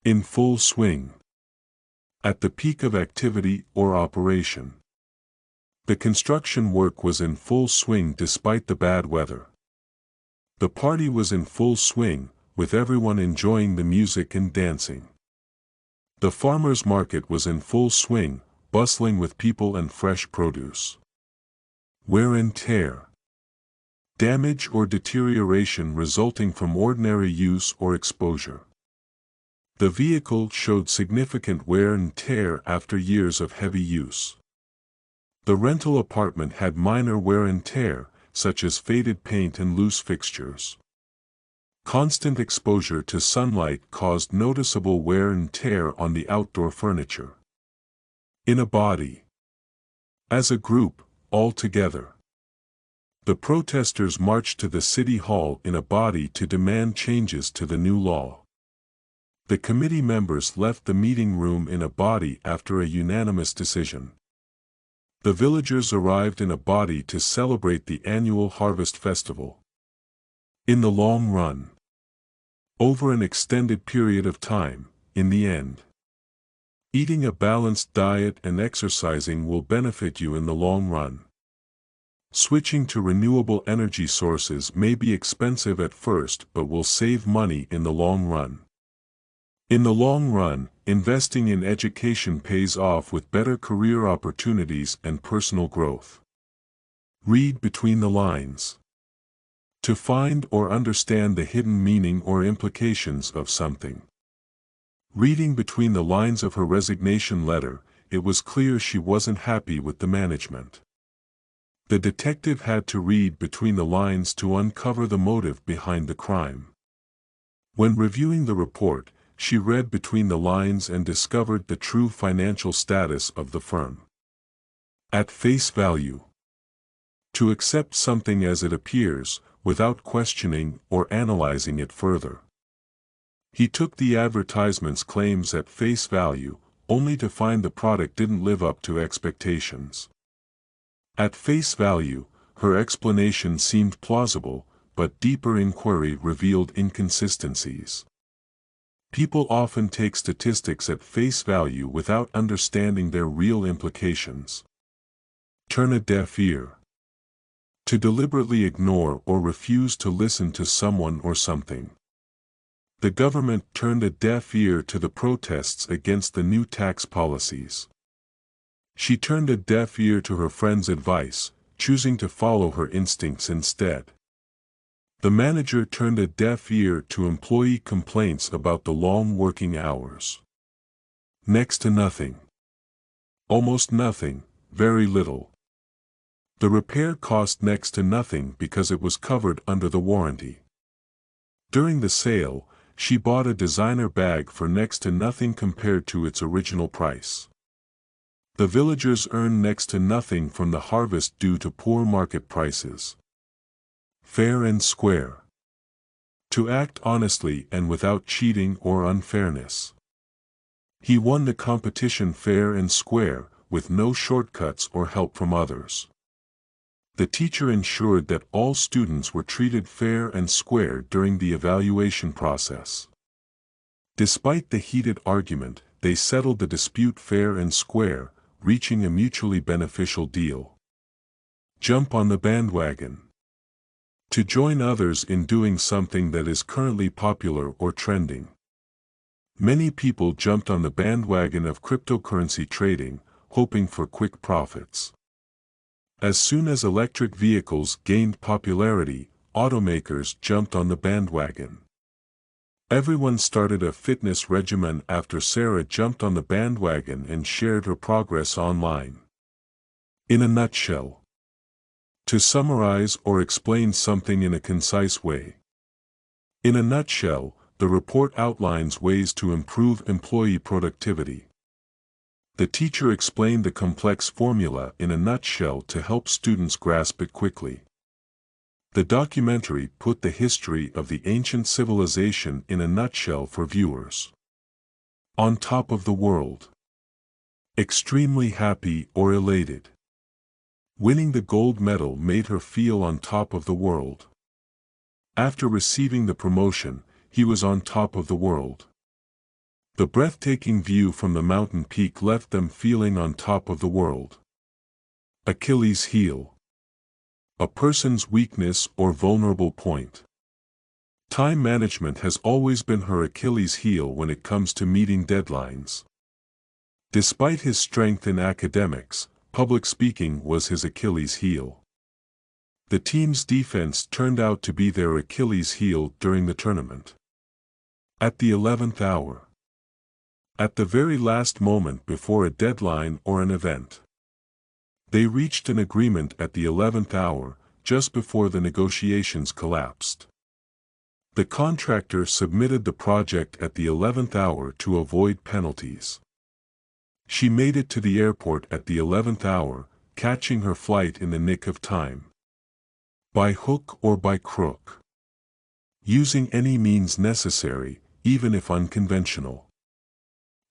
In full swing. At the peak of activity or operation. The construction work was in full swing despite the bad weather. The party was in full swing, with everyone enjoying the music and dancing. The farmer's market was in full swing, bustling with people and fresh produce. Wear and tear. Damage or deterioration resulting from ordinary use or exposure. The vehicle showed significant wear and tear after years of heavy use. The rental apartment had minor wear and tear, such as faded paint and loose fixtures. Constant exposure to sunlight caused noticeable wear and tear on the outdoor furniture. In a body. As a group, all together. The protesters marched to the city hall in a body to demand changes to the new law. The committee members left the meeting room in a body after a unanimous decision. The villagers arrived in a body to celebrate the annual harvest festival. In the long run. Over an extended period of time, in the end. Eating a balanced diet and exercising will benefit you in the long run. Switching to renewable energy sources may be expensive at first but will save money in the long run. In the long run, investing in education pays off with better career opportunities and personal growth. Read between the lines. To find or understand the hidden meaning or implications of something. Reading between the lines of her resignation letter, it was clear she wasn't happy with the management. The detective had to read between the lines to uncover the motive behind the crime. When reviewing the report, she read between the lines and discovered the true financial status of the firm. At face value. To accept something as it appears, without questioning or analyzing it further. He took the advertisement's claims at face value, only to find the product didn't live up to expectations. At face value, her explanation seemed plausible, but deeper inquiry revealed inconsistencies. People often take statistics at face value without understanding their real implications. Turn a deaf ear. To deliberately ignore or refuse to listen to someone or something. The government turned a deaf ear to the protests against the new tax policies. She turned a deaf ear to her friend's advice, choosing to follow her instincts instead. The manager turned a deaf ear to employee complaints about the long working hours. Next to nothing. Almost nothing, very little. The repair cost next to nothing because it was covered under the warranty. During the sale, she bought a designer bag for next to nothing compared to its original price. The villagers earned next to nothing from the harvest due to poor market prices. Fair and square. To act honestly and without cheating or unfairness. He won the competition fair and square, with no shortcuts or help from others. The teacher ensured that all students were treated fair and square during the evaluation process. Despite the heated argument, they settled the dispute fair and square, reaching a mutually beneficial deal. Jump on the bandwagon. To join others in doing something that is currently popular or trending. Many people jumped on the bandwagon of cryptocurrency trading, hoping for quick profits. As soon as electric vehicles gained popularity, automakers jumped on the bandwagon. Everyone started a fitness regimen after Sarah jumped on the bandwagon and shared her progress online. In a nutshell. To summarize or explain something in a concise way. In a nutshell, the report outlines ways to improve employee productivity. The teacher explained the complex formula in a nutshell to help students grasp it quickly. The documentary put the history of the ancient civilization in a nutshell for viewers. On top of the world. Extremely happy or elated. Winning the gold medal made her feel on top of the world. After receiving the promotion, he was on top of the world. The breathtaking view from the mountain peak left them feeling on top of the world. Achilles' heel. A person's weakness or vulnerable point. Time management has always been her Achilles' heel when it comes to meeting deadlines. Despite his strength in academics, public speaking was his Achilles' heel. The team's defense turned out to be their Achilles' heel during the tournament. At the 11th hour. At the very last moment before a deadline or an event. They reached an agreement at the 11th hour, just before the negotiations collapsed. The contractor submitted the project at the 11th hour to avoid penalties. She made it to the airport at the 11th hour, catching her flight in the nick of time. By hook or by crook. Using any means necessary, even if unconventional.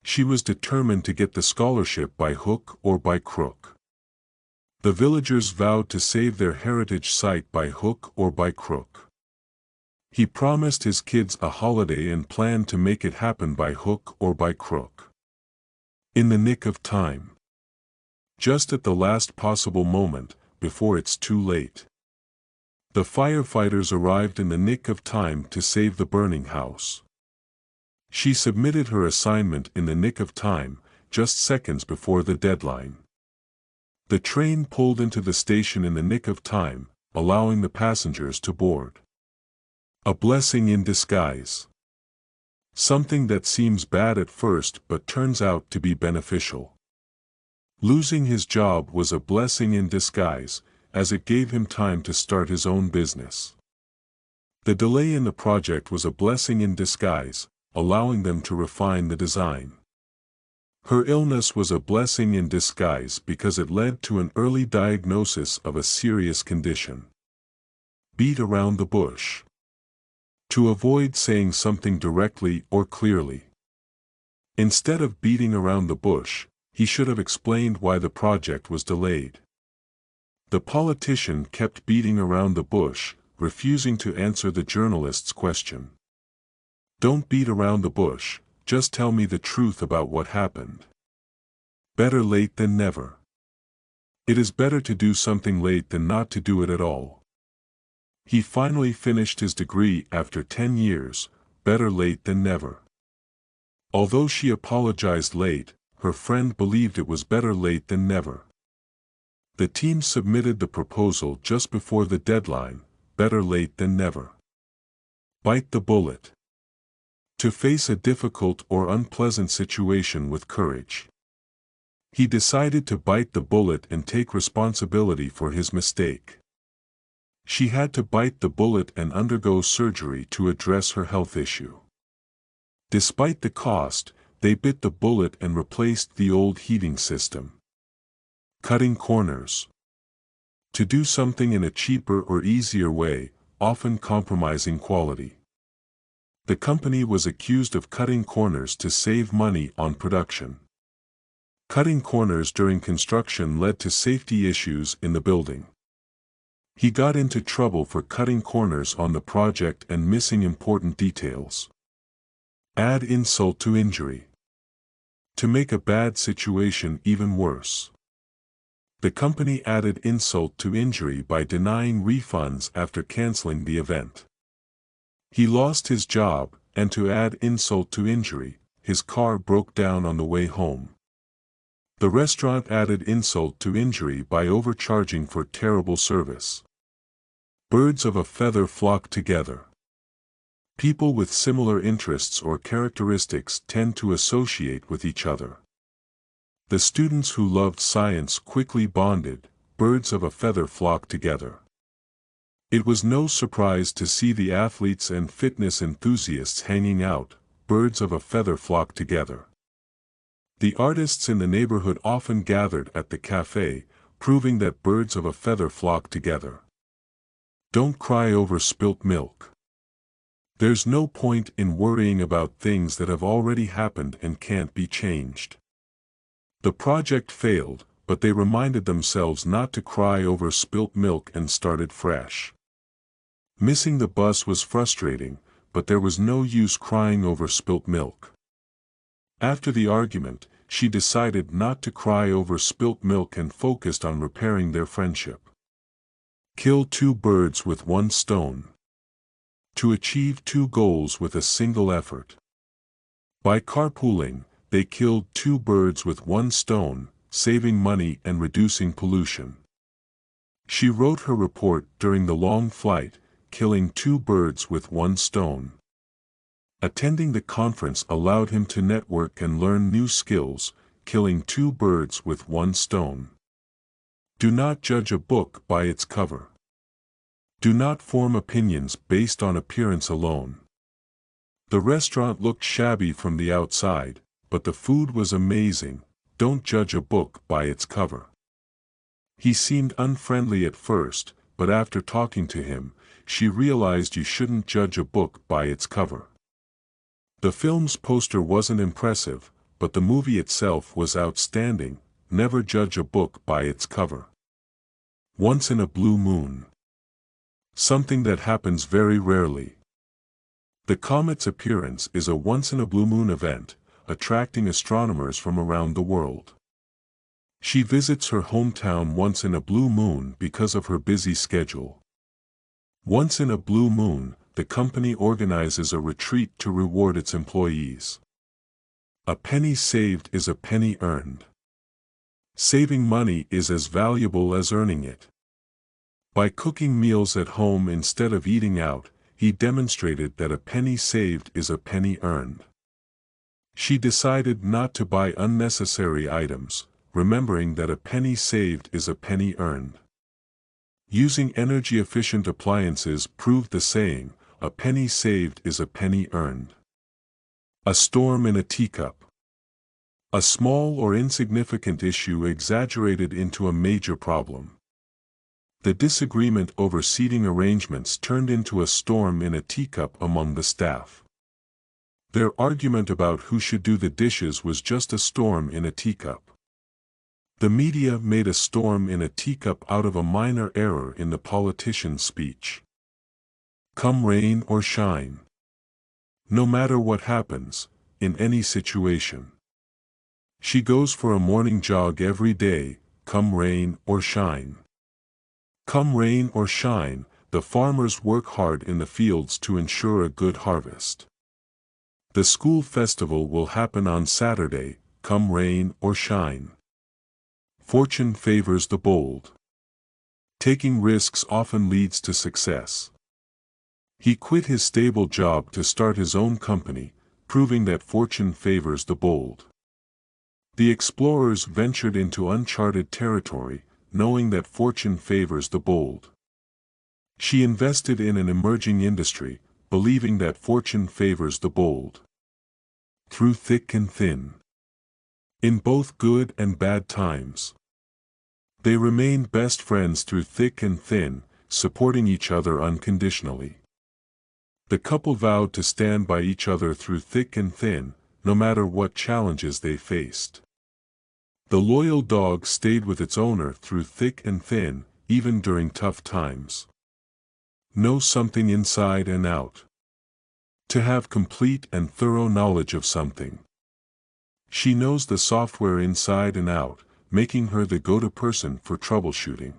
She was determined to get the scholarship by hook or by crook. The villagers vowed to save their heritage site by hook or by crook. He promised his kids a holiday and planned to make it happen by hook or by crook. In the nick of time. Just at the last possible moment, before it's too late. The firefighters arrived in the nick of time to save the burning house. She submitted her assignment in the nick of time, just seconds before the deadline. The train pulled into the station in the nick of time, allowing the passengers to board. A blessing in disguise. Something that seems bad at first but turns out to be beneficial. Losing his job was a blessing in disguise, as it gave him time to start his own business. The delay in the project was a blessing in disguise, allowing them to refine the design. Her illness was a blessing in disguise because it led to an early diagnosis of a serious condition. Beat around the bush. To avoid saying something directly or clearly. Instead of beating around the bush, he should have explained why the project was delayed. The politician kept beating around the bush, refusing to answer the journalist's question. Don't beat around the bush, just tell me the truth about what happened. Better late than never. It is better to do something late than not to do it at all. He finally finished his degree after 10 years, better late than never. Although she apologized late, her friend believed it was better late than never. The team submitted the proposal just before the deadline, better late than never. Bite the bullet. To face a difficult or unpleasant situation with courage. He decided to bite the bullet and take responsibility for his mistake. She had to bite the bullet and undergo surgery to address her health issue. Despite the cost, they bit the bullet and replaced the old heating system. Cutting corners. To do something in a cheaper or easier way, often compromising quality. The company was accused of cutting corners to save money on production. Cutting corners during construction led to safety issues in the building. He got into trouble for cutting corners on the project and missing important details. Add insult to injury. To make a bad situation even worse. The company added insult to injury by denying refunds after canceling the event. He lost his job, and to add insult to injury, his car broke down on the way home. The restaurant added insult to injury by overcharging for terrible service. Birds of a feather flock together. People with similar interests or characteristics tend to associate with each other. The students who loved science quickly bonded, birds of a feather flock together. It was no surprise to see the athletes and fitness enthusiasts hanging out, birds of a feather flock together. The artists in the neighborhood often gathered at the cafe, proving that birds of a feather flock together. Don't cry over spilt milk. There's no point in worrying about things that have already happened and can't be changed. The project failed, but they reminded themselves not to cry over spilt milk and started fresh. Missing the bus was frustrating, but there was no use crying over spilt milk. After the argument, she decided not to cry over spilt milk and focused on repairing their friendship. Kill two birds with one stone. To achieve two goals with a single effort. By carpooling, they killed two birds with one stone, saving money and reducing pollution. She wrote her report during the long flight, killing two birds with one stone. Attending the conference allowed him to network and learn new skills, killing two birds with one stone. Do not judge a book by its cover. Do not form opinions based on appearance alone. The restaurant looked shabby from the outside, but the food was amazing. Don't judge a book by its cover. He seemed unfriendly at first, but after talking to him, she realized you shouldn't judge a book by its cover. The film's poster wasn't impressive, but the movie itself was outstanding. Never judge a book by its cover. Once in a blue moon. Something that happens very rarely. The comet's appearance is a once-in-a-blue-moon event, attracting astronomers from around the world. She visits her hometown once in a blue moon because of her busy schedule. Once in a blue moon, the company organizes a retreat to reward its employees. A penny saved is a penny earned. Saving money is as valuable as earning it. By cooking meals at home instead of eating out, he demonstrated that a penny saved is a penny earned. She decided not to buy unnecessary items, remembering that a penny saved is a penny earned. Using energy-efficient appliances proved the saying, a penny saved is a penny earned. A storm in a teacup. A small or insignificant issue exaggerated into a major problem. The disagreement over seating arrangements turned into a storm in a teacup among the staff. Their argument about who should do the dishes was just a storm in a teacup. The media made a storm in a teacup out of a minor error in the politician's speech. Come rain or shine. No matter what happens, in any situation. She goes for a morning jog every day, come rain or shine. Come rain or shine, the farmers work hard in the fields to ensure a good harvest. The school festival will happen on Saturday, come rain or shine. Fortune favors the bold. Taking risks often leads to success. He quit his stable job to start his own company, proving that fortune favors the bold. The explorers ventured into uncharted territory, knowing that fortune favors the bold. She invested in an emerging industry, believing that fortune favors the bold. Through thick and thin. In both good and bad times. They remained best friends through thick and thin, supporting each other unconditionally. The couple vowed to stand by each other through thick and thin, no matter what challenges they faced. The loyal dog stayed with its owner through thick and thin, even during tough times. Know something inside and out. To have complete and thorough knowledge of something. She knows the software inside and out, making her the go-to person for troubleshooting.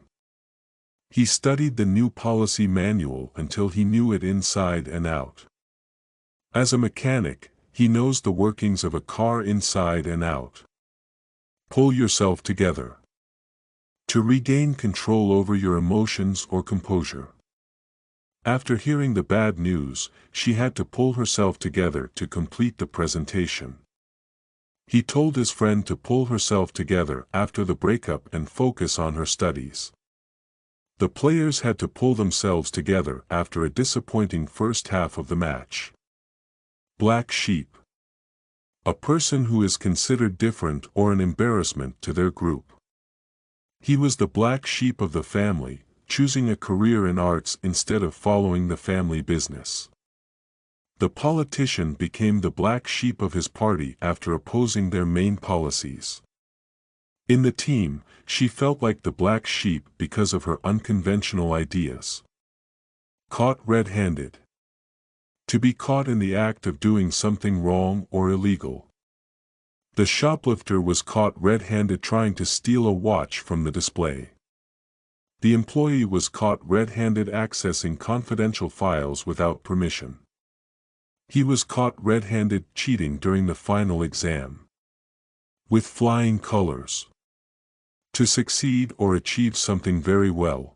He studied the new policy manual until he knew it inside and out. As a mechanic, he knows the workings of a car inside and out. Pull yourself together. To regain control over your emotions or composure. After hearing the bad news, she had to pull herself together to complete the presentation. He told his friend to pull herself together after the breakup and focus on her studies. The players had to pull themselves together after a disappointing first half of the match. Black sheep. A person who is considered different or an embarrassment to their group. He was the black sheep of the family, choosing a career in arts instead of following the family business. The politician became the black sheep of his party after opposing their main policies. In the team, she felt like the black sheep because of her unconventional ideas. Caught red-handed. To be caught in the act of doing something wrong or illegal. The shoplifter was caught red-handed trying to steal a watch from the display. The employee was caught red-handed accessing confidential files without permission. He was caught red-handed cheating during the final exam. With flying colors. To succeed or achieve something very well.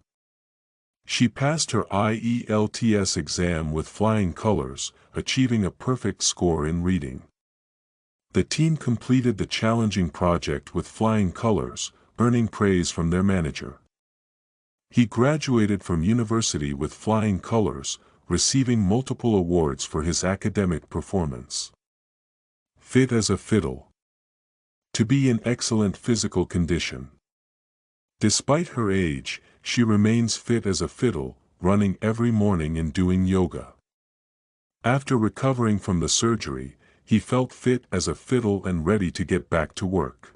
She passed her IELTS exam with flying colors, achieving a perfect score in reading. The team completed the challenging project with flying colors, earning praise from their manager. He graduated from university with flying colors, receiving multiple awards for his academic performance. Fit as a fiddle. To be in excellent physical condition. Despite her age, she remains fit as a fiddle, running every morning and doing yoga. After recovering from the surgery, he felt fit as a fiddle and ready to get back to work.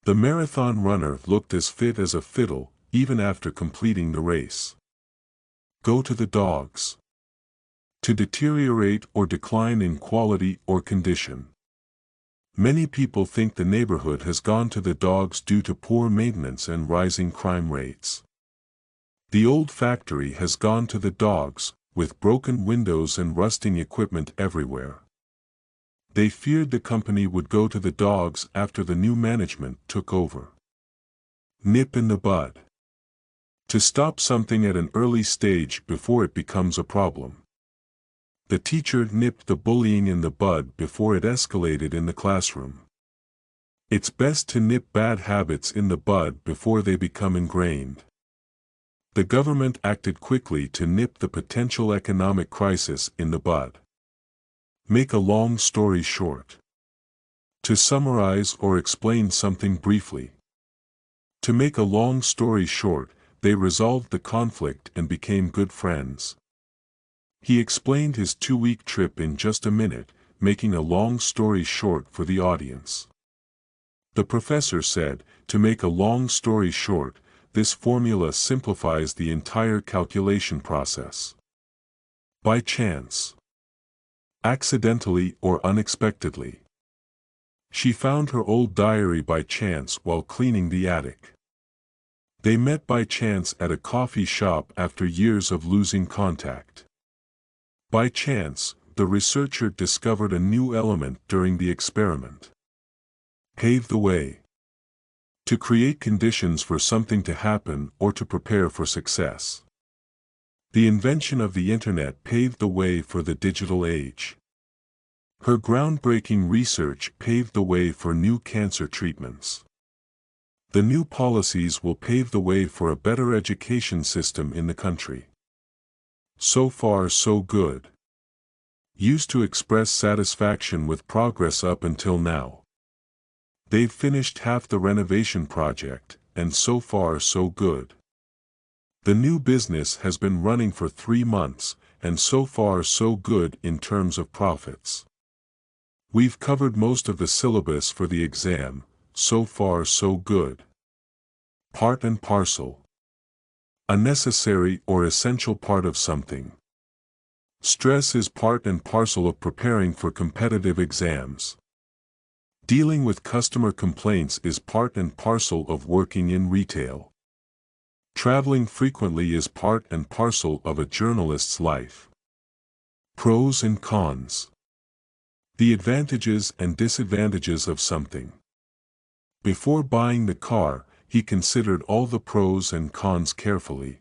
The marathon runner looked as fit as a fiddle, even after completing the race. Go to the dogs. To deteriorate or decline in quality or condition. Many people think the neighborhood has gone to the dogs due to poor maintenance and rising crime rates. The old factory has gone to the dogs, with broken windows and rusting equipment everywhere. They feared the company would go to the dogs after the new management took over. Nip in the bud. To stop something at an early stage before it becomes a problem. The teacher nipped the bullying in the bud before it escalated in the classroom. It's best to nip bad habits in the bud before they become ingrained. The government acted quickly to nip the potential economic crisis in the bud. Make a long story short. To summarize or explain something briefly. To make a long story short, they resolved the conflict and became good friends. He explained his 2-week trip in just a minute, making a long story short for the audience. The professor said, to make a long story short, this formula simplifies the entire calculation process. By chance. Accidentally or unexpectedly. She found her old diary by chance while cleaning the attic. They met by chance at a coffee shop after years of losing contact. By chance, the researcher discovered a new element during the experiment. Pave the way. To create conditions for something to happen or to prepare for success. The invention of the Internet paved the way for the digital age. Her groundbreaking research paved the way for new cancer treatments. The new policies will pave the way for a better education system in the country. So far so good. Used to express satisfaction with progress up until now. They've finished half the renovation project, and so far so good. The new business has been running for 3 months, and so far so good in terms of profits. We've covered most of the syllabus for the exam, so far so good. Part and parcel. A necessary or essential part of something. Stress is part and parcel of preparing for competitive exams. Dealing with customer complaints is part and parcel of working in retail. Traveling frequently is part and parcel of a journalist's life. Pros and cons. The advantages and disadvantages of something. Before buying the car, he considered all the pros and cons carefully.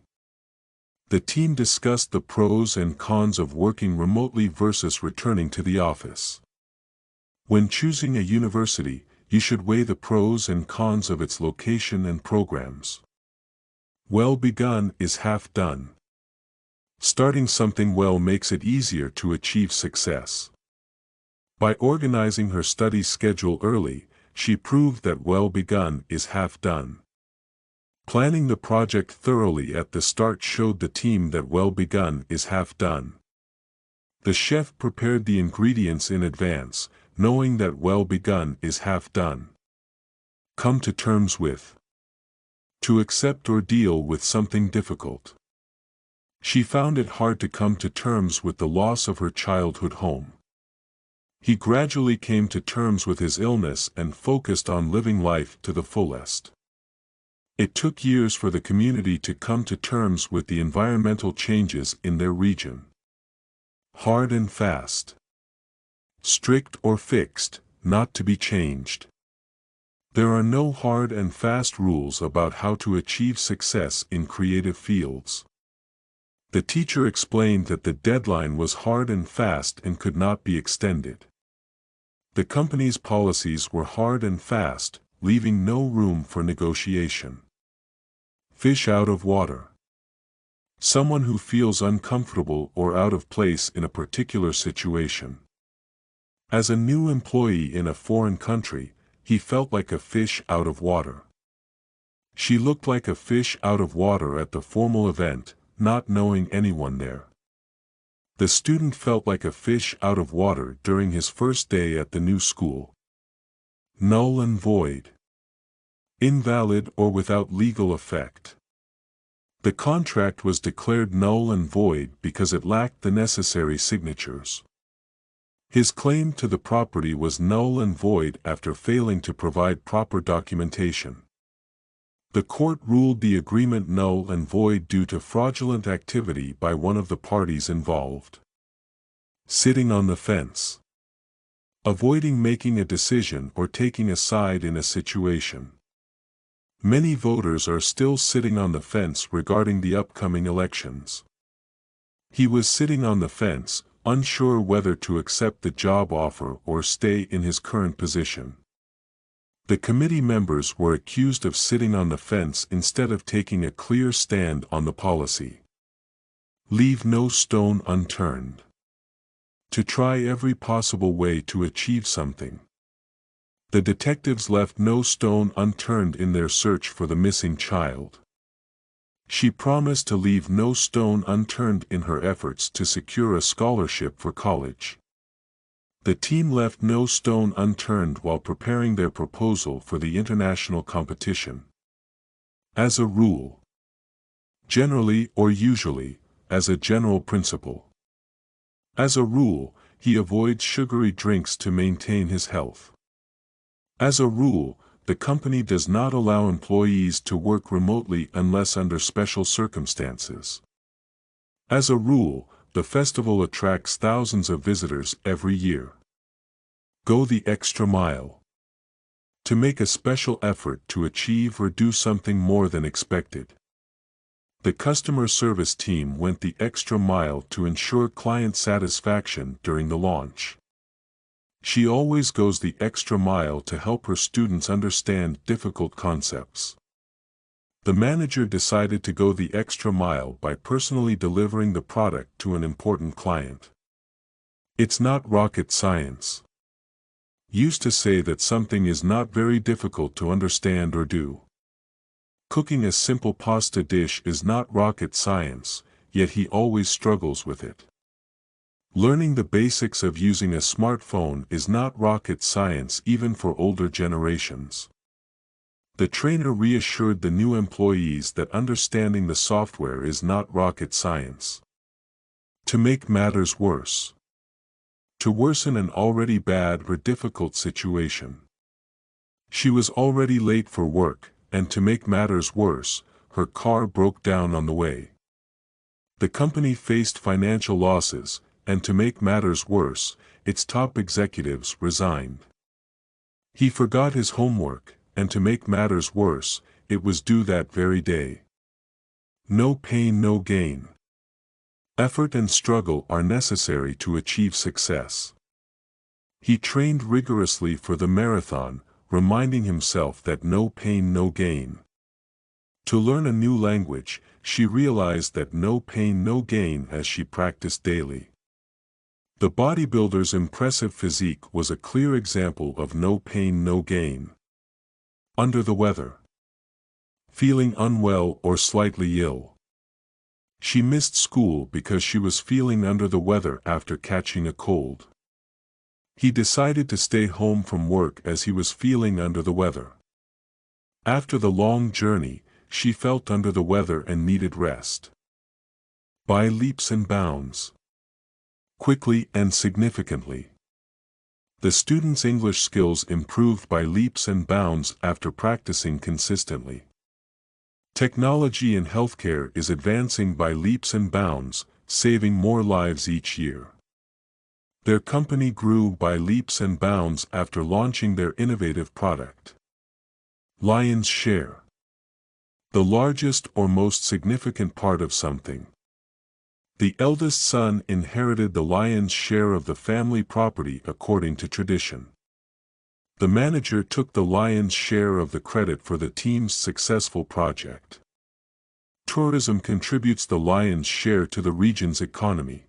The team discussed the pros and cons of working remotely versus returning to the office. When choosing a university, you should weigh the pros and cons of its location and programs. Well begun is half done. Starting something well makes it easier to achieve success. By organizing her study schedule early, she proved that well begun is half done. Planning the project thoroughly at the start showed the team that well begun is half done. The chef prepared the ingredients in advance, knowing that well begun is half done. Come to terms with. To accept or deal with something difficult. She found it hard to come to terms with the loss of her childhood home. He gradually came to terms with his illness and focused on living life to the fullest. It took years for the community to come to terms with the environmental changes in their region. Hard and fast. Strict or fixed, not to be changed. There are no hard and fast rules about how to achieve success in creative fields. The teacher explained that the deadline was hard and fast and could not be extended. The company's policies were hard and fast, leaving no room for negotiation. Fish out of water. Someone who feels uncomfortable or out of place in a particular situation. As a new employee in a foreign country, he felt like a fish out of water. She looked like a fish out of water at the formal event, not knowing anyone there. The student felt like a fish out of water during his first day at the new school. Null and void. Invalid or without legal effect. The contract was declared null and void because it lacked the necessary signatures. His claim to the property was null and void after failing to provide proper documentation. The court ruled the agreement null and void due to fraudulent activity by one of the parties involved. Sitting on the fence. Avoiding making a decision or taking a side in a situation. Many voters are still sitting on the fence regarding the upcoming elections. He was sitting on the fence, unsure whether to accept the job offer or stay in his current position. The committee members were accused of sitting on the fence instead of taking a clear stand on the policy. Leave no stone unturned. To try every possible way to achieve something. The detectives left no stone unturned in their search for the missing child. She promised to leave no stone unturned in her efforts to secure a scholarship for college. The team left no stone unturned while preparing their proposal for the international competition. As a rule. Generally or usually, as a general principle. As a rule, he avoids sugary drinks to maintain his health. As a rule, the company does not allow employees to work remotely unless under special circumstances. As a rule, the festival attracts thousands of visitors every year. Go the extra mile. To make a special effort to achieve or do something more than expected. The customer service team went the extra mile to ensure client satisfaction during the launch. She always goes the extra mile to help her students understand difficult concepts. The manager decided to go the extra mile by personally delivering the product to an important client. It's not rocket science. Used to say that something is not very difficult to understand or do. Cooking a simple pasta dish is not rocket science, yet he always struggles with it. Learning the basics of using a smartphone is not rocket science even for older generations. The trainer reassured the new employees that understanding the software is not rocket science. To make matters worse. To worsen an already bad or difficult situation. She was already late for work, and to make matters worse, her car broke down on the way. The company faced financial losses, and to make matters worse, its top executives resigned. He forgot his homework, and to make matters worse, it was due that very day. No pain, no gain. Effort and struggle are necessary to achieve success. He trained rigorously for the marathon, reminding himself that no pain, no gain. To learn a new language, she realized that no pain, no gain as she practiced daily. The bodybuilder's impressive physique was a clear example of no pain, no gain. Under the weather. Feeling unwell or slightly ill. She missed school because she was feeling under the weather after catching a cold. He decided to stay home from work as he was feeling under the weather. After the long journey, she felt under the weather and needed rest. By leaps and bounds. Quickly and significantly. The students' English skills improved by leaps and bounds after practicing consistently. Technology in healthcare is advancing by leaps and bounds, saving more lives each year. Their company grew by leaps and bounds after launching their innovative product. Lion's share. The largest or most significant part of something. The eldest son inherited the lion's share of the family property according to tradition. The manager took the lion's share of the credit for the team's successful project. Tourism contributes the lion's share to the region's economy.